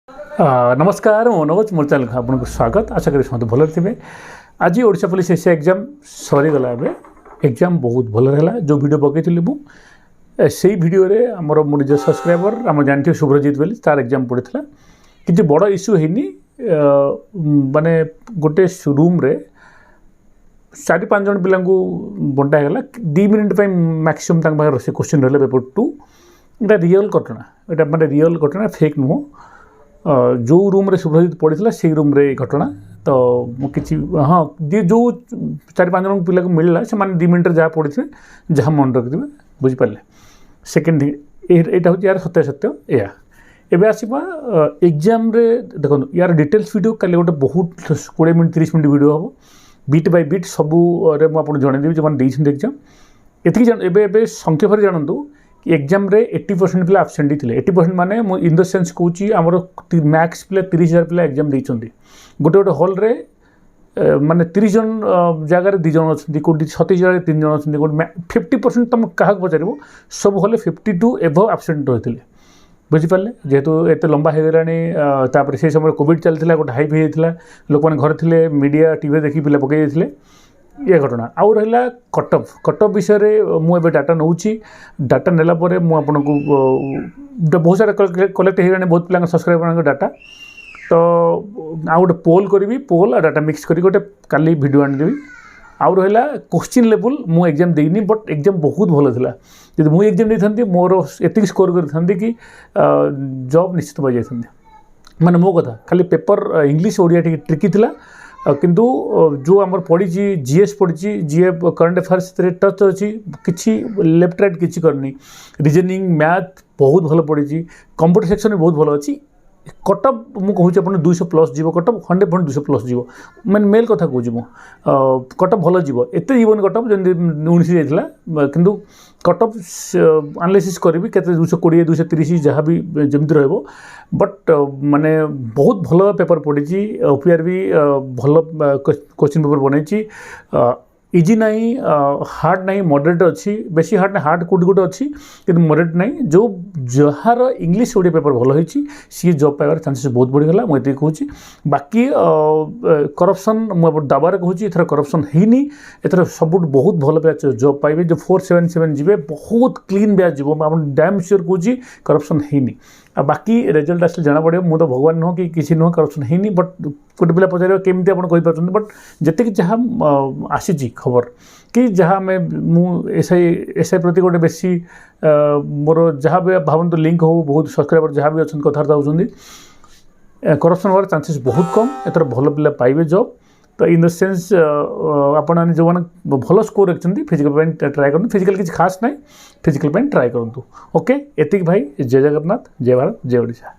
नमस्कार मो मनोज मोर चैनल आपको स्वागत। आशा करी समस्त भल थे। आज ओडिशा पुलिस एसआई एग्जाम सरीगला एग्जाम बहुत भल रहा। जो वीडियो पकई से वीडियो रे आमर मो निज सब्सक्राइबर आम जानते शुभ्रजित बोली तार एग्जाम पड़ा कि बड़ इश्यू है माने गोटे रूम रे 4-5 जन पिला बंटागला 2 मिनिट मैक्सीम से क्वेश्चन रहा पेपर 2 यहाँ रियल घटना यहाँ माने रियल घटना फेक नुह। जो रूम रे शुभ्रजित पड़ा से रूम रे घटना तो किसी हाँ जो 4-5 जन पिला मिलला से 2 मिनट जहाँ पढ़े जहाँ मन रखिथे बुझिपारे। सेकेंड यहाँ हूँ यार सत्य सत्य या एवं आसवा एग्जाम रे देखो यार डिटेल्स वीडियो कल गोटे बहुत 20 मिनट 30 मिनट वीडियो हम बीट बाय बीट सबू मुझे जनईदेवी जो मैंने एग्जाम ये संख्या भर जानतु कि एग्जाम रे 80% पिला आबसेंट थे। 80% माने इन द सेंस कहूँ आमर मैक्स पिला 30,000 पिला एग्जाम देइछन्ती। गोटे गोटे हॉल रे माने 30 जन जगह 2 जन अच्छी कौटी 36 जगह 3 जन अच्छी कौटी 50% तुम क्या पचार सब हॉल 52 एभव आबसेंट रही है बुझिपारे। जेहेतु एत लंबा हो गलानी से समय कोविड चलता गोटे हाइप होता लोक मैंने घर थे मीडिया टीवी देखी पिला पकई देते ये घटना। आउ रहा कटअफ विषय में मुझे डाटा नौ डाटा नेला मुझे बहुत सारा कलेक्ट हो बहुत पिला सब्सक्राइबर डाटा तो आउ गोटे पोल करी पोल आ डाटा मिक्स करी गोटे काली वीडियो आनीदेवी। आउ रहा क्वेश्चन लेवल मु एग्जाम देनी बट एग्जाम बहुत भल था। जब मुझे एग्जाम देती मोर एति स्कोर करी कि जॉब निश्चित पाई जाती माने मो कथा खाली पेपर इंग्लिश ओडिया ट्रिकी थिला किंतु जो आमर पड़ी जीएस पड़ी जीए करंट अफेयर्स टच अच्छी किसी लेफ्ट राइट किसी करनी रीजनिंग मैथ बहुत भल पड़ी कंप्यूटर सेक्शन में बहुत भल अच्छी कटअप मुझे आप 200+ जीव कटअप 100% 200+ जीव मैंने मेल कथा कहूँ कटअप भल जीव एत जीवन कटअप जमी 19 जाइला किंतु कटअप एनालिसिस करी के 220 230 जहाँ भी जमी रहा बट माने बहुत भल पेपर पड़ी ओपीआर भी भल क्वेश्चन पेपर बनई इजी नहीं हार्ड नहीं मॉडरेट अच्छी बेसी हार्ड नहीं हार्ड कोटी गोटे अच्छी कि मॉडरेट नहीं जो जार इंग्लिश ओडिया पेपर भल होती सी जॉब पाइबार चांसेस बहुत बढ़ीगला मुझे कहूँ। बाकी करप्शन मुझे दाबार कहूँ एथर करप्शन होनी एथर सब बहुत भल बैच जॉब पाइबे जो 477 जी बहुत क्लीन बैच जीव आप डैम श्योर कहूँ करप्शन होनी। बाकी रिजल्ट आस जाना पड़े मुझे तो भगवान नुह कि किसी नुह करप्शन होनी बट गोटे पिला पचार केमती आप बट जितकी जहाँ आसी खबर कि जहाँ मैं एसआई प्रति गोटे बेसी मोर जहाँ भी भावतु लिंक हो बहुत सब्सक्राइबर जहाँ भी अच्छा कथबार्ता होती करप्शन होवार चांसेस बहुत कम एथर भल पिला पाइबे जॉब। तो इन द सेन्स आपण जो मैंने भल स्कोर रखते फिजिकल ट्राए करूँ फिजिकल किसी खास ना फिजिकल ट्राए करूँ। ओके एतिक भाई जय जगन्नाथ जय भारत जय ओडिशा।